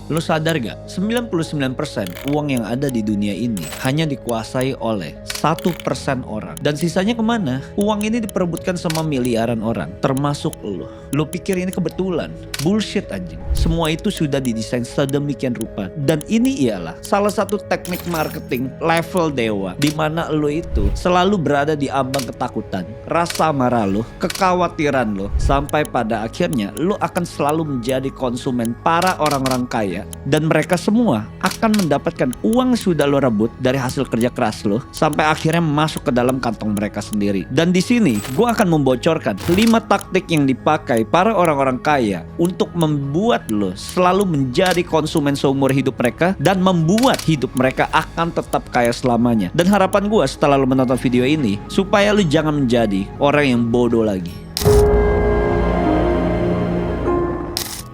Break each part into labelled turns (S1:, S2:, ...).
S1: Lo sadar gak? 99% uang yang ada di dunia ini hanya dikuasai oleh 1% orang. Dan sisanya kemana? Uang ini diperebutkan sama miliaran orang, termasuk lo. Lo pikir ini kebetulan? Bullshit anjing. Semua itu sudah didesain sedemikian rupa. Dan ini ialah salah satu teknik marketing level dewa, di mana lo itu selalu berada di ambang ketakutan, rasa marah lo, kekhawatiran lo, sampai pada akhirnya lo akan selalu menjadi konsumen para orang-orang kaya. Dan mereka semua akan mendapatkan uang yang sudah lo rebut dari hasil kerja keras lo, sampai akhirnya masuk ke dalam kantong mereka sendiri. Dan di sini gue akan membocorkan 5 taktik yang dipakai para orang-orang kaya untuk membuat lo selalu menjadi konsumen seumur hidup mereka dan membuat hidup mereka akan tetap kaya selamanya. Dan harapan gue setelah lo menonton video ini, supaya lo jangan menjadi orang yang bodoh lagi.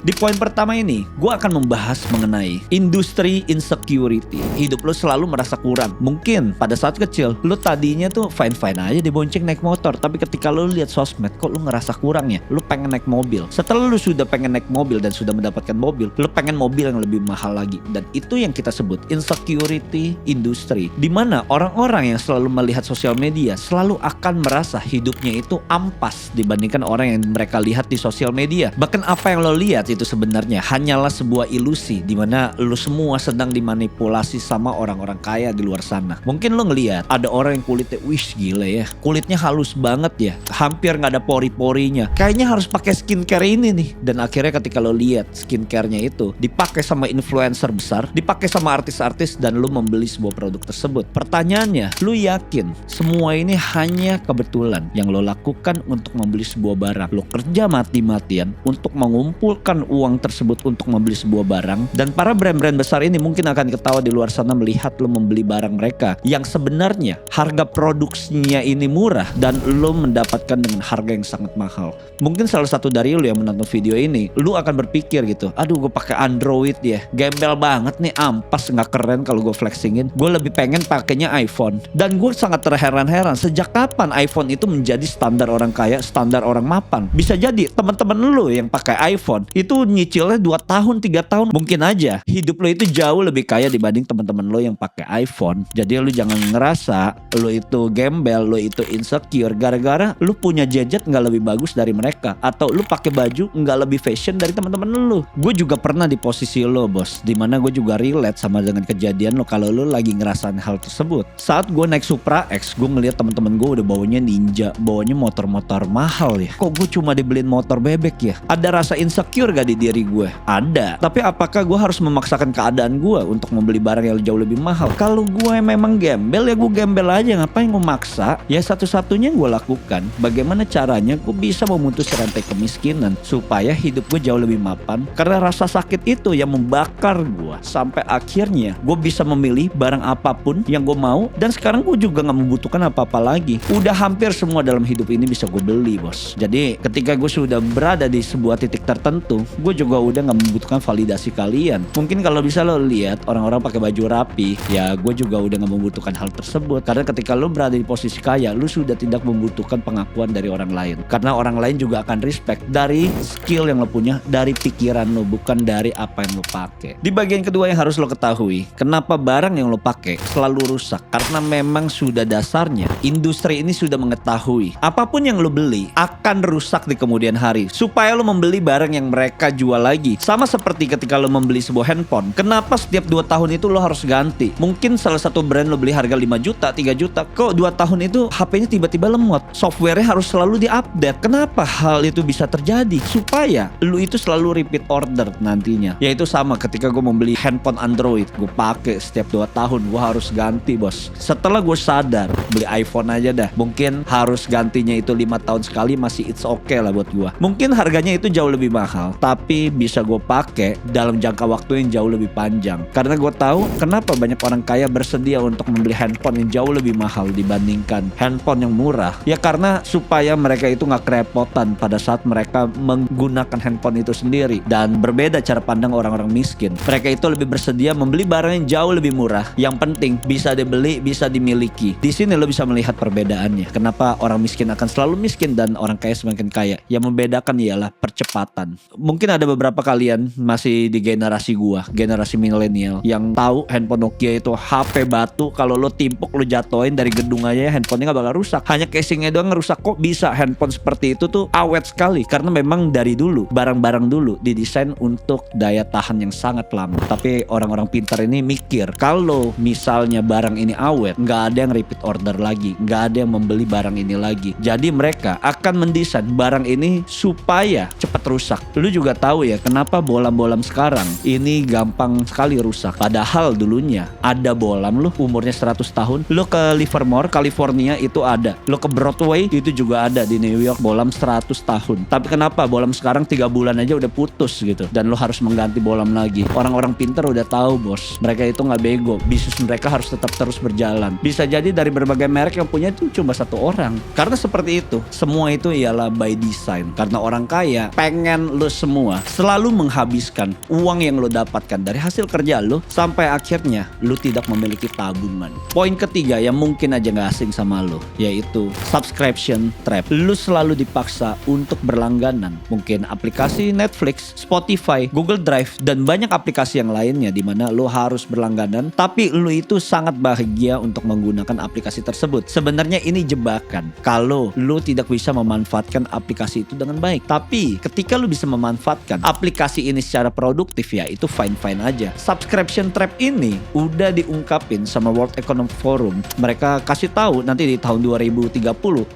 S1: Di poin pertama ini, gue akan membahas mengenai industri insecurity. Hidup lo selalu merasa kurang. Mungkin pada saat kecil, lo tadinya tuh fine-fine aja dibonceng naik motor. Tapi ketika lo lihat sosmed, kok lo ngerasa kurang ya? Lo pengen naik mobil. Setelah lo sudah pengen naik mobil dan sudah mendapatkan mobil, lo pengen mobil yang lebih mahal lagi. Dan itu yang kita sebut insecurity industry. Dimana orang-orang yang selalu melihat sosial media selalu akan merasa hidupnya itu ampas dibandingkan orang yang mereka lihat di sosial media. Bahkan apa yang lo lihat itu sebenarnya hanyalah sebuah ilusi di mana lo semua sedang dimanipulasi sama orang-orang kaya di luar sana. Mungkin lo ngelihat ada orang yang kulitnya wish gila ya, kulitnya halus banget ya, hampir nggak ada pori-porinya, kayaknya harus pakai skincare ini nih. Dan akhirnya ketika lo lihat skincare-nya itu dipakai sama influencer besar, dipakai sama artis-artis, dan lo membeli sebuah produk tersebut. Pertanyaannya, lo yakin semua ini hanya kebetulan yang lo lakukan untuk membeli sebuah barang? Lo kerja mati-matian untuk mengumpulkan uang tersebut untuk membeli sebuah barang, dan para brand-brand besar ini mungkin akan ketawa di luar sana melihat lo membeli barang mereka yang sebenarnya harga produksinya ini murah dan lo mendapatkan dengan harga yang sangat mahal. Mungkin salah satu dari lo yang menonton video ini, lo akan berpikir gitu, aduh gue pakai Android ya, gembel banget nih, ampas, nggak keren kalau gue flexingin, gue lebih pengen pakainya iPhone. Dan gue sangat terheran-heran, sejak kapan iPhone itu menjadi standar orang kaya, standar orang mapan? Bisa jadi teman-teman lo yang pakai iPhone itu nyicilnya 2 tahun 3 tahun, mungkin aja hidup lo itu jauh lebih kaya dibanding teman-teman lo yang pakai iPhone. Jadi lo jangan ngerasa lo itu gembel, lo itu insecure gara-gara lo punya gadget nggak lebih bagus dari mereka, atau lo pakai baju nggak lebih fashion dari teman-teman lo. Gue juga pernah di posisi lo bos, dimana gue juga relate sama dengan kejadian lo kalau lo lagi ngerasain hal tersebut. Saat gue naik Supra X, gue ngeliat teman-teman gue udah bawanya Ninja, bawanya motor-motor mahal ya, kok gue cuma dibeliin motor bebek ya? Ada rasa insecure gak di diri gue? Ada. Tapi apakah gue harus memaksakan keadaan gue untuk membeli barang yang jauh lebih mahal? Kalau gue memang gembel ya gue gembel aja, ngapain gue maksa? Ya satu-satunya yang gue lakukan, bagaimana caranya gue bisa memutus rantai kemiskinan supaya hidup gue jauh lebih mapan. Karena rasa sakit itu yang membakar gue sampai akhirnya gue bisa memilih barang apapun yang gue mau. Dan sekarang gue juga gak membutuhkan apa-apa lagi. Udah hampir semua dalam hidup ini bisa gue beli bos. Jadi ketika gue sudah berada di sebuah titik tertentu, gue juga udah gak membutuhkan validasi kalian. Mungkin kalau bisa lo lihat orang-orang pakai baju rapi, ya gue juga udah gak membutuhkan hal tersebut. Karena ketika lo berada di posisi kaya, lo sudah tidak membutuhkan pengakuan dari orang lain. Karena orang lain juga akan respect dari skill yang lo punya, dari pikiran lo, bukan dari apa yang lo pakai. Di bagian kedua yang harus lo ketahui, kenapa barang yang lo pakai selalu rusak? Karena memang sudah dasarnya industri ini sudah mengetahui apapun yang lo beli akan rusak di kemudian hari, supaya lo membeli barang yang mereka jual lagi. Sama seperti ketika lo membeli sebuah handphone, kenapa setiap 2 tahun itu lo harus ganti? Mungkin salah satu brand lo beli harga 5 juta, 3 juta, kok 2 tahun itu HP-nya tiba-tiba lemot, software-nya harus selalu diupdate. Kenapa hal itu bisa terjadi? Supaya lo itu selalu repeat order nantinya. Yaitu sama ketika gue membeli handphone Android, gue pakai setiap 2 tahun gue harus ganti bos. Setelah gue sadar, beli iPhone aja dah, mungkin harus gantinya itu 5 tahun sekali, masih it's okay lah buat gue. Mungkin harganya itu jauh lebih mahal, tapi bisa gue pakai dalam jangka waktu yang jauh lebih panjang. Karena gue tahu kenapa banyak orang kaya bersedia untuk membeli handphone yang jauh lebih mahal dibandingkan handphone yang murah. Ya karena supaya mereka itu gak kerepotan pada saat mereka menggunakan handphone itu sendiri. Dan berbeda cara pandang orang-orang miskin, mereka itu lebih bersedia membeli barang yang jauh lebih murah. Yang penting bisa dibeli, bisa dimiliki. Di sini lo bisa melihat perbedaannya. Kenapa orang miskin akan selalu miskin dan orang kaya semakin kaya? Yang membedakan ialah percepatan. Mungkin ada beberapa kalian masih di generasi gua, generasi milenial, yang tahu handphone Nokia itu HP batu. Kalau lo timpuk, lo jatoin dari gedung aja, handphonenya gak bakal rusak. Hanya casingnya doang ngerusak. Kok bisa handphone seperti itu tuh awet sekali? Karena memang dari dulu, barang-barang dulu didesain untuk daya tahan yang sangat lama. Tapi orang-orang pintar ini mikir, kalau misalnya barang ini awet, nggak ada yang repeat order lagi, nggak ada yang membeli barang ini lagi. Jadi mereka akan mendesain barang ini supaya cepat rusak. Lu juga tahu ya kenapa bolam-bolam sekarang ini gampang sekali rusak. Padahal dulunya ada bolam lu umurnya 100 tahun. Lu ke Livermore, California itu ada. Lu ke Broadway itu juga ada di New York bolam 100 tahun. Tapi kenapa bolam sekarang 3 bulan aja udah putus gitu, dan lu harus mengganti bolam lagi. Orang-orang pintar udah tahu bos, mereka itu nggak bego. Bisnis mereka harus tetap terus berjalan. Bisa jadi dari berbagai merek yang punya itu cuma satu orang. Karena seperti itu, semua itu ialah by design. Karena orang kaya pengen lo semua selalu menghabiskan uang yang lo dapatkan dari hasil kerja lo sampai akhirnya lo tidak memiliki tabungan. Poin ketiga yang mungkin aja nggak asing sama lo, yaitu subscription trap. Lo selalu dipaksa untuk berlangganan. Mungkin aplikasi Netflix, Spotify, Google Drive, dan banyak aplikasi yang lainnya di mana lo harus berlangganan, tapi lo itu sangat bahagia untuk menggunakan aplikasi tersebut. Sebenarnya ini jebakan kalau lo tidak bisa memanfaatkan aplikasi itu dengan baik. Tapi ketika lo bisa memanfaatkan aplikasi ini secara produktif, ya itu fine-fine aja. Subscription trap ini udah diungkapin sama World Economic Forum. Mereka kasih tahu nanti di tahun 2030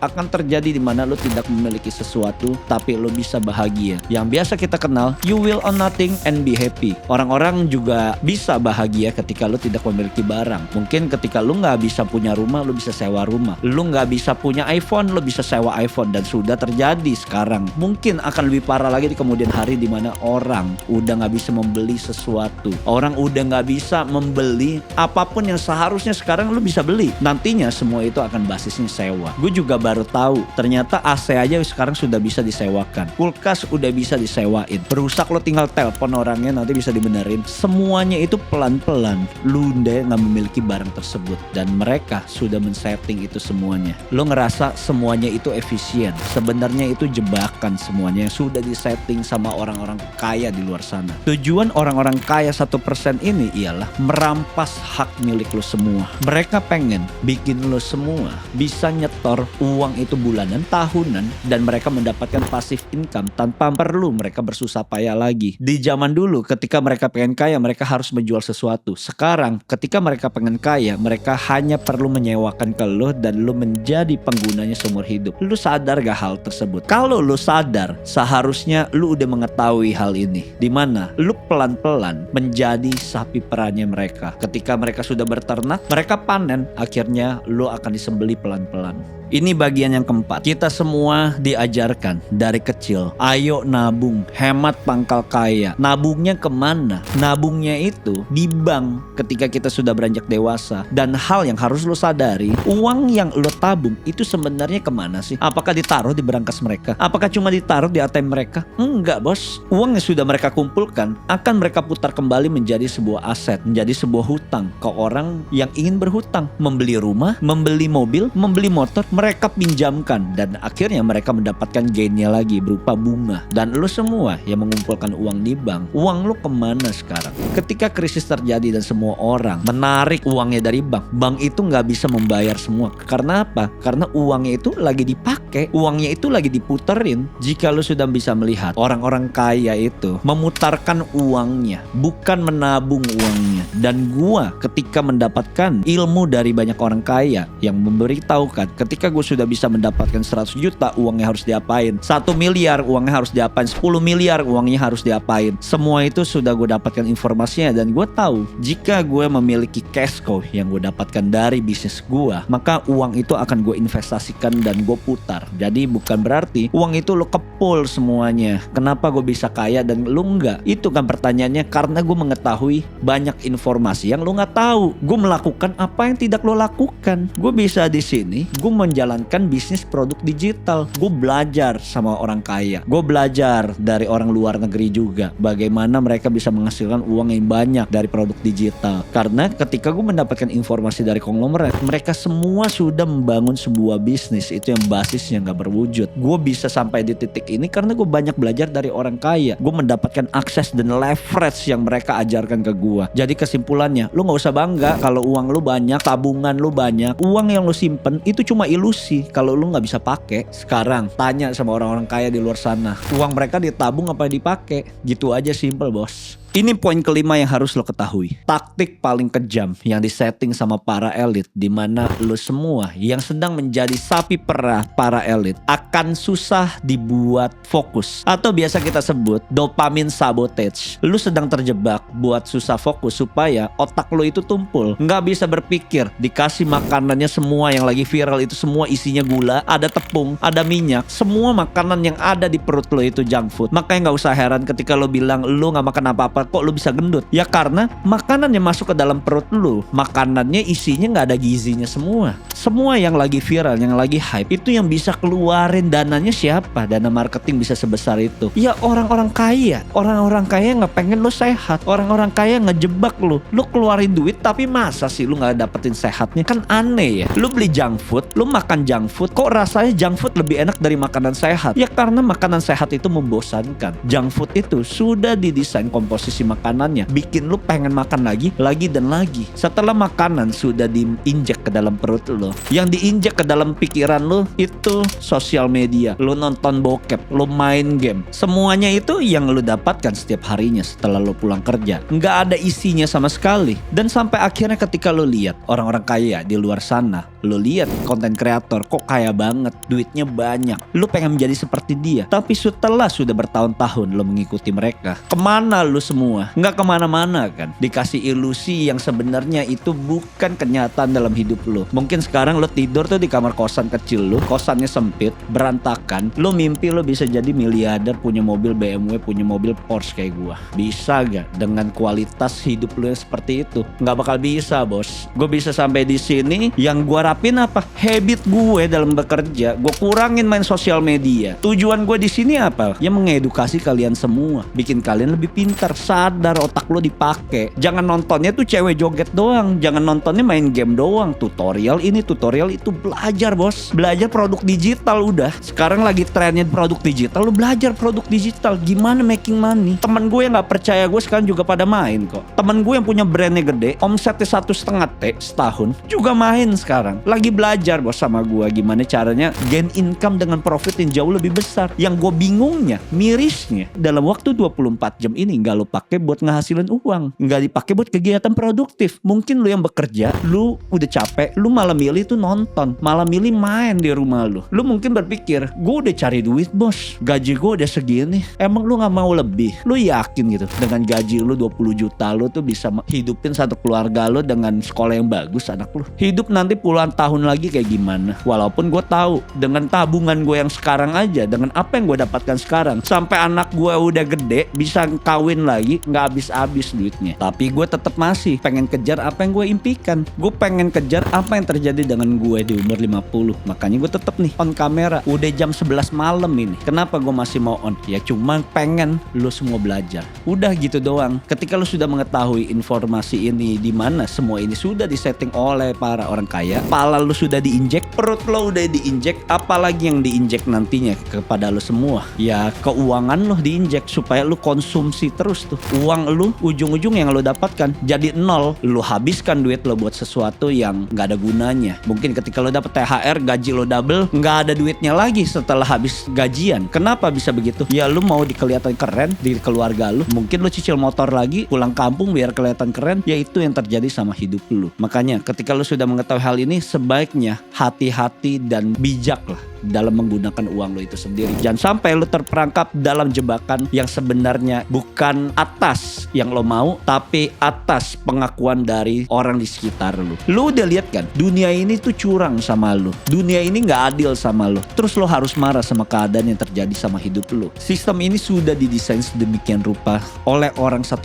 S1: akan terjadi di mana lo tidak memiliki sesuatu tapi lo bisa bahagia. Yang biasa kita kenal, you will own nothing and be happy. Orang-orang juga bisa bahagia ketika lo tidak memiliki barang. Mungkin ketika lo nggak bisa punya rumah, lo bisa sewa rumah. Lo nggak bisa punya iPhone, lo bisa sewa iPhone. Dan sudah terjadi sekarang. Mungkin akan lebih parah lagi di kemudian hari di mana orang udah nggak bisa membeli sesuatu. Orang udah nggak bisa membeli apapun yang seharusnya sekarang lo bisa beli. Nantinya semua itu akan basisnya sewa. Gue juga baru tahu ternyata AC aja sekarang sudah bisa disewakan. Kulkas udah bisa disewain. Berusak lo tinggal telepon orangnya, nanti bisa dibenerin. Semuanya itu pelan-pelan. Lu nggak memiliki barang tersebut, dan mereka sudah men-setting itu semuanya. Lo ngerasa semuanya itu efisien. Sebenarnya itu jebakan semuanya yang sudah disetting sama orang-orang kaya di luar sana. Tujuan orang-orang kaya 1% ini ialah merampas hak milik lo semua. Mereka pengen bikin lo semua bisa nyetor uang itu bulanan, tahunan, dan mereka mendapatkan passive income tanpa perlu mereka bersusah payah lagi. Di zaman dulu ketika mereka pengen kaya, mereka harus menjual sesuatu. Sekarang ketika mereka pengen kaya, mereka hanya perlu menyewakan ke lo dan lo menjadi penggunanya seumur hidup. Lo sadar gak hal tersebut? Kalau lo sadar, seharusnya lo udah mengetahui hal ini. Dimana lo pelan-pelan menjadi sapi perannya mereka. Ketika mereka sudah berternak, mereka panen, akhirnya lo akan disembeli pelan-pelan. Ini bagian yang keempat. Kita semua diajarkan dari kecil, ayo nabung, hemat pangkal kaya. Nabungnya kemana? Nabungnya itu di bank ketika kita sudah beranjak dewasa. Dan hal yang harus lo sadari, uang yang lo tabung itu sebenarnya kemana sih? Apakah ditaruh di berangkas mereka? Apakah cuma ditaruh di ATM mereka? Enggak bos. Uang yang sudah mereka kumpulkan akan mereka putar kembali menjadi sebuah aset, menjadi sebuah hutang ke orang yang ingin berhutang. Membeli rumah, membeli mobil, membeli motor, mereka pinjamkan, dan akhirnya mereka mendapatkan gainnya lagi berupa bunga. Dan lo semua yang mengumpulkan uang di bank, uang lo kemana sekarang? Ketika krisis terjadi dan semua orang menarik uangnya dari bank, bank itu nggak bisa membayar semua. Karena apa? Karena uangnya itu lagi dipakai, uangnya itu lagi diputerin. Jika lo sudah bisa melihat orang-orang kaya itu memutarkan uangnya, bukan menabung uangnya. Dan gua ketika mendapatkan ilmu dari banyak orang kaya yang memberitahukan, ketika gue sudah bisa mendapatkan 100 juta uangnya harus diapain, 1 miliar uangnya harus diapain, 10 miliar uangnya harus diapain. Semua itu sudah gue dapatkan informasinya, dan gue tahu jika gue memiliki cash cow yang gue dapatkan dari bisnis gue, maka uang itu akan gue investasikan dan gue putar. Jadi bukan berarti uang itu lo kepul semuanya. Kenapa gue bisa kaya dan lo enggak? Itu kan pertanyaannya, karena gue mengetahui banyak informasi yang lo nggak tahu. Gue melakukan apa yang tidak lo lakukan. Gue bisa di sini, gue menjalankan bisnis produk digital. Gue belajar sama orang kaya. Gue belajar dari orang luar negeri juga, bagaimana mereka bisa menghasilkan uang yang banyak dari produk digital. Karena ketika gue mendapatkan informasi dari konglomerat, mereka semua sudah membangun sebuah bisnis itu yang basis bisnisnya gak berwujud. Gue bisa sampai di titik ini karena gue banyak belajar dari orang kaya. Gue mendapatkan akses dan leverage yang mereka ajarkan ke gue. Jadi kesimpulannya, lu gak usah bangga kalau uang lu banyak, tabungan lu banyak. Uang yang lu simpen itu cuma ilusi kalau lu gak bisa pakai. Sekarang tanya sama orang-orang kaya di luar sana, uang mereka ditabung apa dipakai? Gitu aja, simple bos. Ini poin kelima yang harus lo ketahui. Taktik paling kejam yang disetting sama para elit, dimana lo semua yang sedang menjadi sapi perah para elit akan susah dibuat fokus. Atau biasa kita sebut dopamine sabotage. Lo sedang terjebak buat susah fokus supaya otak lo itu tumpul. Nggak bisa berpikir. Dikasih makanannya semua yang lagi viral itu semua isinya gula, ada tepung, ada minyak. Semua makanan yang ada di perut lo itu junk food. Makanya nggak usah heran ketika lo bilang lo nggak makan apa-apa kok lu bisa gendut. Ya karena makanan yang masuk ke dalam perut lu, makanannya isinya gak ada gizinya semua. Semua yang lagi viral, yang lagi hype, itu yang bisa keluarin dananya siapa? Dana marketing bisa sebesar itu. Ya orang-orang kaya. Orang-orang kaya gak pengen lu sehat. Orang-orang kaya ngejebak lu. Lu keluarin duit tapi masa sih lu gak dapetin sehatnya? Kan aneh ya. Lu beli junk food, lu makan junk food, kok rasanya junk food lebih enak dari makanan sehat? Ya karena makanan sehat itu membosankan. Junk food itu sudah didesain komposisi makanannya bikin lu pengen makan lagi dan lagi. Setelah makanan sudah diinjek ke dalam perut lu, yang diinjek ke dalam pikiran lu itu sosial media, lu nonton bokep, lu main game, semuanya itu yang lu dapatkan setiap harinya setelah lu pulang kerja. Nggak ada isinya sama sekali. Dan sampai akhirnya ketika lu lihat orang-orang kaya di luar sana, lu lihat konten kreator kok kaya banget, duitnya banyak, lu pengen menjadi seperti dia. Tapi setelah sudah bertahun-tahun lu mengikuti mereka, kemana lu semua? Nggak kemana-mana kan. Dikasih ilusi yang sebenarnya itu bukan kenyataan dalam hidup lu. Mungkin sekarang lu tidur tuh di kamar kosan kecil lu, kosannya sempit, berantakan. Lu mimpi lu bisa jadi miliarder, punya mobil BMW, punya mobil Porsche kayak gua. Bisa gak dengan kualitas hidup lu yang seperti itu? Nggak bakal bisa bos. Gue bisa sampai di sini, yang gua rapin apa? Habit gue dalam bekerja. Gue kurangin main sosial media. Tujuan gue di sini apa? Ya mengedukasi kalian semua, bikin kalian lebih pintar. Sadar otak lo dipakai. Jangan nontonnya tuh cewek joget doang. Jangan nontonnya main game doang. Tutorial ini, tutorial itu. Belajar bos. Belajar produk digital udah. Sekarang lagi trennya produk digital. Lo belajar produk digital. Gimana making money. Temen gue yang gak percaya gue sekarang juga pada main kok. Temen gue yang punya brandnya gede, omsetnya 1,5 T setahun, juga main sekarang. Lagi belajar bos sama gue gimana caranya gain income dengan profit yang jauh lebih besar. Yang gue bingungnya, mirisnya, dalam waktu 24 jam ini gak lo pakai buat ngehasilin uang, nggak dipakai buat kegiatan produktif. Mungkin lu yang bekerja, lu udah capek, lu malah milih tuh nonton, malah milih main di rumah lu. Lu mungkin berpikir, gue udah cari duit bos, gaji gue udah segini, emang lu nggak mau lebih? Lu yakin gitu dengan gaji lu 20 juta lu tuh bisa hidupin satu keluarga lu dengan sekolah yang bagus anak lu? Hidup nanti puluhan tahun lagi kayak gimana? Walaupun gue tahu dengan tabungan gue yang sekarang aja, dengan apa yang gue dapatkan sekarang, sampai anak gue udah gede bisa kawin lagi, nggak habis-habis duitnya. Tapi gue tetap masih pengen kejar apa yang gue impikan. Gue pengen kejar apa yang terjadi dengan gue di umur 50. Makanya gue tetap nih on kamera. Udah jam 11 malam ini. Kenapa gue masih mau on? Ya cuma pengen lu semua belajar. Udah gitu doang. Ketika lu sudah mengetahui informasi ini, di mana semua ini sudah disetting oleh para orang kaya, pala lu sudah diinjek, perut lo udah diinjek, apalagi yang diinjek nantinya kepada lu semua? Ya keuangan lu diinjek supaya lu konsumsi terus tuh. Uang lu ujung-ujung yang lu dapatkan jadi nol. Lu habiskan duit lo buat sesuatu yang gak ada gunanya. Mungkin ketika lo dapet THR, gaji lo double, gak ada duitnya lagi setelah habis gajian. Kenapa bisa begitu? Ya lu mau kelihatan keren di keluarga lu. Mungkin lu cicil motor lagi, pulang kampung biar kelihatan keren. Ya itu yang terjadi sama hidup lu. Makanya ketika lu sudah mengetahui hal ini, sebaiknya hati-hati dan bijak lah dalam menggunakan uang lo itu sendiri. Jangan sampai lo terperangkap dalam jebakan yang sebenarnya bukan atas yang lo mau, tapi atas pengakuan dari orang di sekitar lo. Lo udah lihat kan, dunia ini tuh curang sama lo. Dunia ini gak adil sama lo. Terus lo harus marah sama keadaan yang terjadi sama hidup lo. Sistem ini sudah didesain sedemikian rupa oleh orang 1%.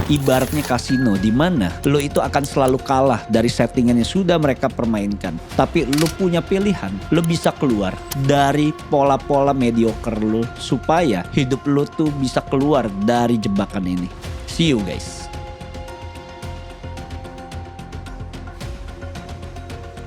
S1: Ibaratnya kasino, di mana lo itu akan selalu kalah dari settingan yang sudah mereka permainkan. Tapi lo punya pilihan, lo bisa keluar dari pola-pola mediocre lu supaya hidup lu tuh bisa keluar dari jebakan ini. See you guys.